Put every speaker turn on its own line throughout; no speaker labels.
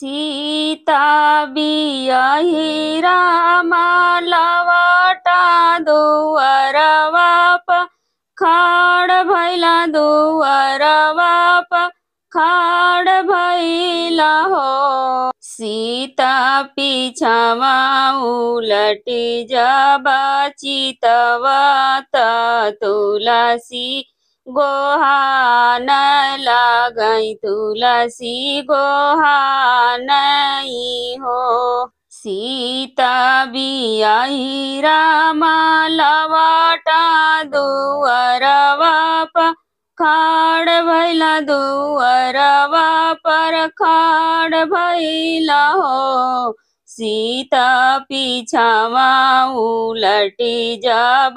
सीता बियाही राम लवटा दुअरवा प खाड़ भैला दुअरवा प खाड़ भैला हो। सीता पीछावा उलटी जब चितवा त तुलसी गोहान लागई तुलसी गोहान हो। सीता बियाही राम लवटा दुअरवा प खाड़ भैला दुअरवा पर खाड़ भैला हो। सीता पीछावा उलटी जब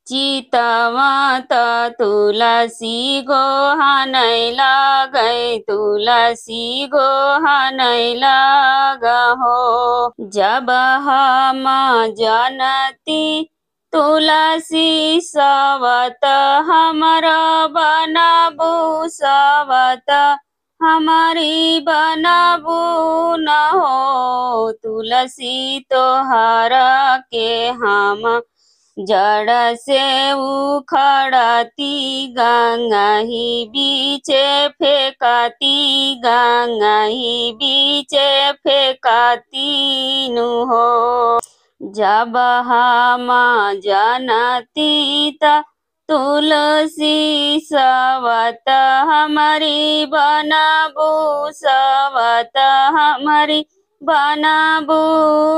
चितवा त तुलसी गोहानै लागै तुलसी गोहानै लाग हो। जब हम जनती तुलसी सवत हमर बनबू सवत हमारी बनबू न हो। तुलसी तोहर के हम जड़ से उखड़ती गंगा ही बीचे फेंकती गंगा ही बीचे फेंकती नु हो। जब हम जनती त तुलसी सवत हमारी बनबू सवत हमारी बनबू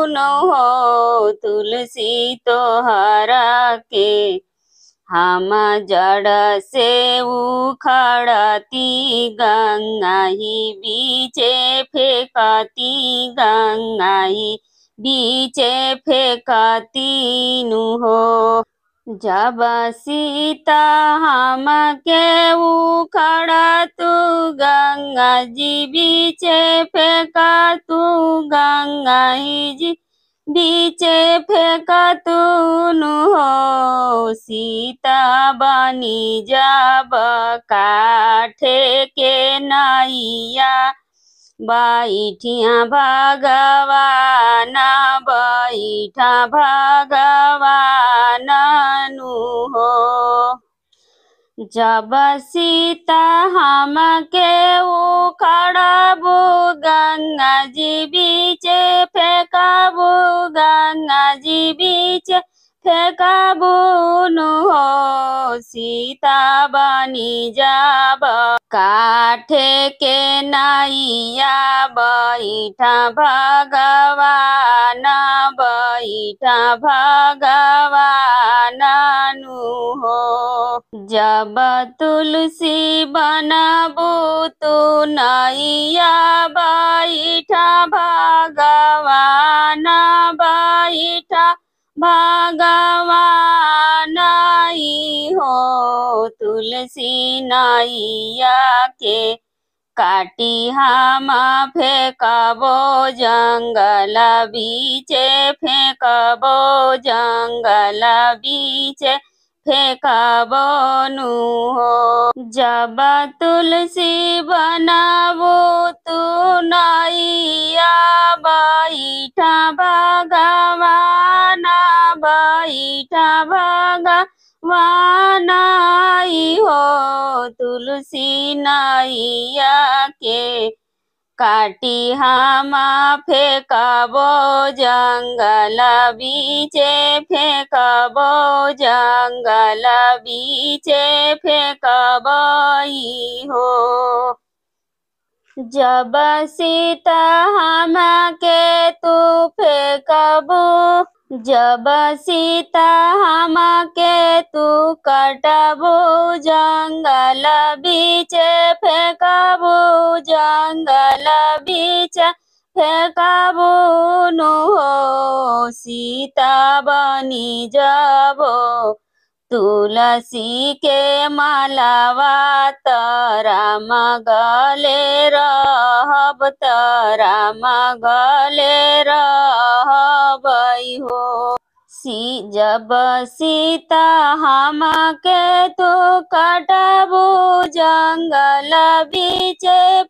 न हो। तुलसी तोहरा के हम जड़ से उखड़ती गंगा ही बीचे फेंकती गंगा ही बीचे फेंकती नु हो। जब सीता हम के उखड़ तू गंगा जी बीचे फेंका तू गंगा ही जी बीचे फेंका तू नु हो। सीता बनी जब काठे के नैया बैठिया भगवान बैठा भगवान नु हो। जब सीता हम के उखड़बू गंगा जी बीचे फेंकबू गंगा जी बीचे फेंकबू नु हो। सीता बनी जब काठे के नैया बैठा भगवान बैठा भगवान नु हो। जब तुलसी बनबू तू नैया बैठा भगवान बैठा भगवान हो। तुलसी नैया के काटी हम फेंकबो जंगल बीचे फेंकबो जंगल बीचे फेंकबो नु हो। जब तुलसी बनबू तू नैया बैठा भगवान बैठा भगवान हो। तुलसी नैया के काटी हम फेंकबो जंगल बीचे फेंकबो जंगल बीचे फेंकबो हो। जब सीता हम के तू फेंकबू जब सीता हम के तू कटबू जंगल बीचे फेंकबू जंगल बीच फेंकबू नु हो। सीता बनी जबो तुलसी के मालावा राम गले रहब राम गले रहबै हो। जब सीता हमके तू कटबू जंगल बीच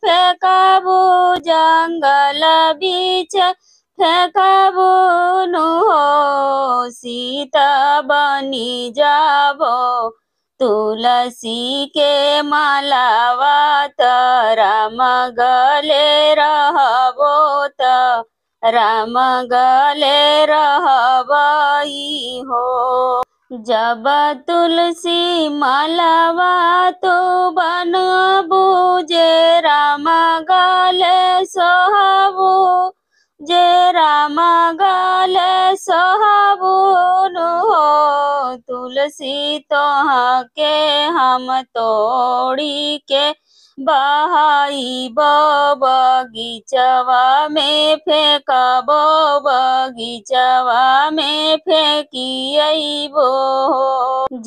फेंकबू जंगल बीच फेंकबू नु हो सीता बनी जाबो तुलसी के मालावा राम गले रहबो राम गले रहबई हो जब तुलसी मालावा तो बनबू जे राम गले सोहबू जे राम गले सोहबू नु हो तुलसी तोह के हम तोड़ी के बहाइबो बगीचवा में फेंकबो बगीचवा में फेंकियबो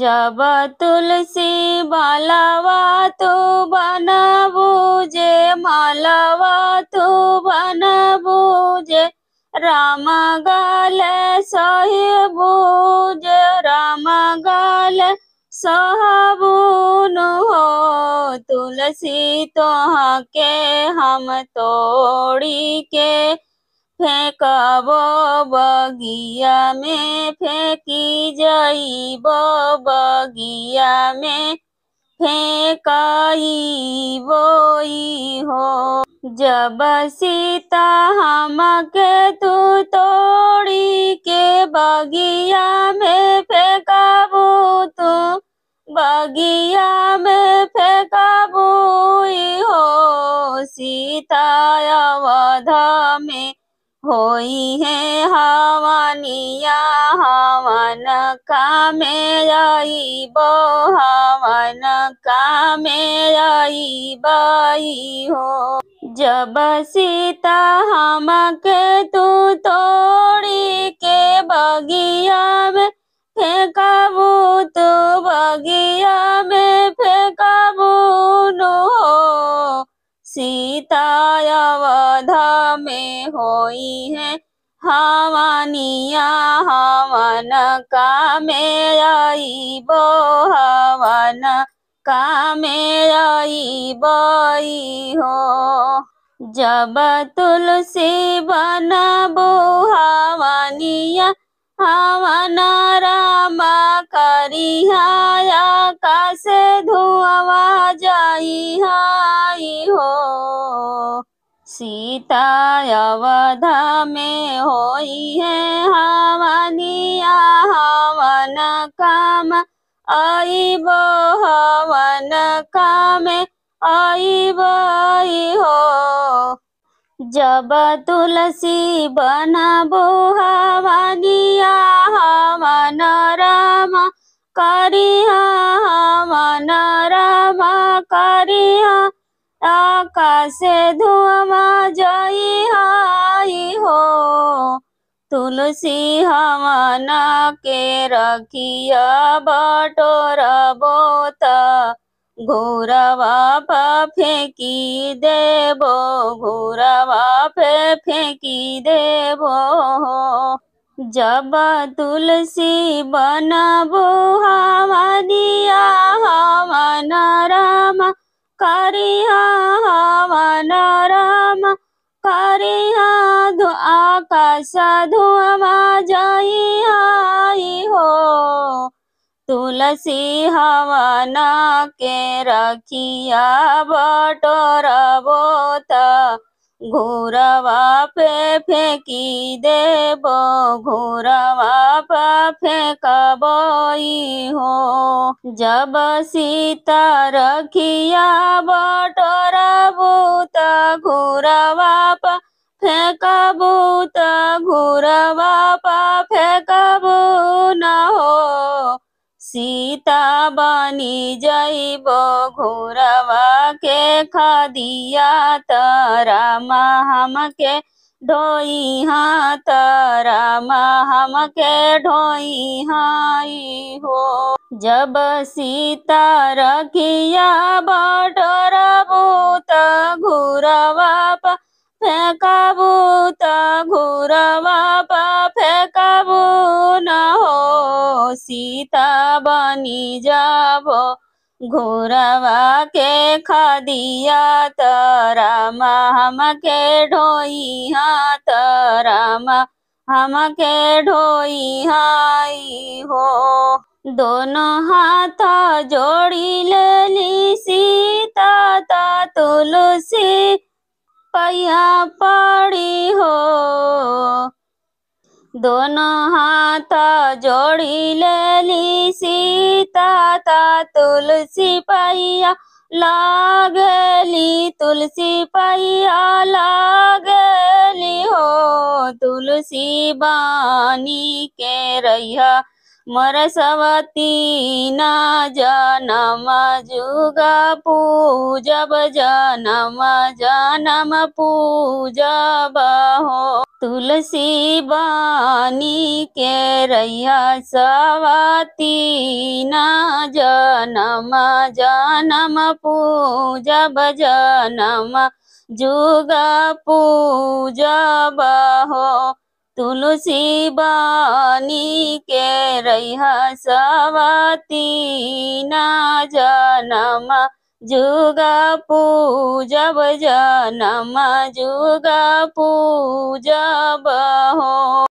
जब तुलसी मालावा तू बनबू जे मालावा तू बनबू जे राम गले सहिबू जे राम गले सहबू नु हो तुलसी तोह के हम तोड़ी के फेंकबो बगिया में फेंकी जइबो बगिया में फेंकइबो हो जब सीता हमके तू तोड़ी के बगिया में फेंकबू तू बगिया में फेंकबू हो सीता अवध में होई है हवनिया हवन कामे अइबो हवन कामे अइबई हो जब सीता हमके तू तोड़ी के बगिया में फेंकबू तो बगिया में फेंकबू नु हो सीता अवध में होई है हवनिया हवन कामे अइबो हवन कामे अइबई हो जब तुलसी बनबू हवनिया हवन राम करिहा आकाश धुआं जाई हो सीता अवध में होई है हवनिया हवन काम अइबो हवन काम अइबई हो जब तुलसी बनबू हवनिया हवन राम करिहा हवन राम करिहा आकाश धुआं जाई हो तुलसी हवन के रखिया बटोरबो त घोरवा पे फेंकी देबो घोरवा पे फेंकी देबो जब तुलसी बनबू हवनिया हवन राम करिहा हवन राम करिहा आकाश धुआं जाई हो तुलसी हवन के रखिया बटोरबो त घोरवा पे फेंकी देबो घोरवा पे फेंकबई हो जब सीता रखिया बटोरबू त घोरवा पे फेंकबू त घोरवा पे फेंकबू न हो सीता बनी जइबो घोरवा के खदिया त राम हमके ढोइहा त राम हमके ढोइहाई हो जब सीता रखिया बटोरबू त घोरवा पे फेंकबू त घोरवा पे फेंकबू न सीता बनी जाबो घोरवा के खदिया त रामा हमके ढोई हाथ रामा हमके ढोई हाई हो। दोनों हाथ जोड़ी लेली सीता ता तुलसी पैया पड़ी हो। दोनों हाथ जोड़ी लेली सीता ता तुलसी पैया लागली तुलसी पैया लागली हो। तुलसी बानी के रैया मोर सवती ना जनम जुगा पूजब जनम जनम पूजब हो। तुलसी बानी के रैया सवती ना जनम जनम पूजब जनम जुगा पूजब हो। तुलसी बानी के रैया सवती ना जनम जुगा पूजब जनम जुगा पूजब हो।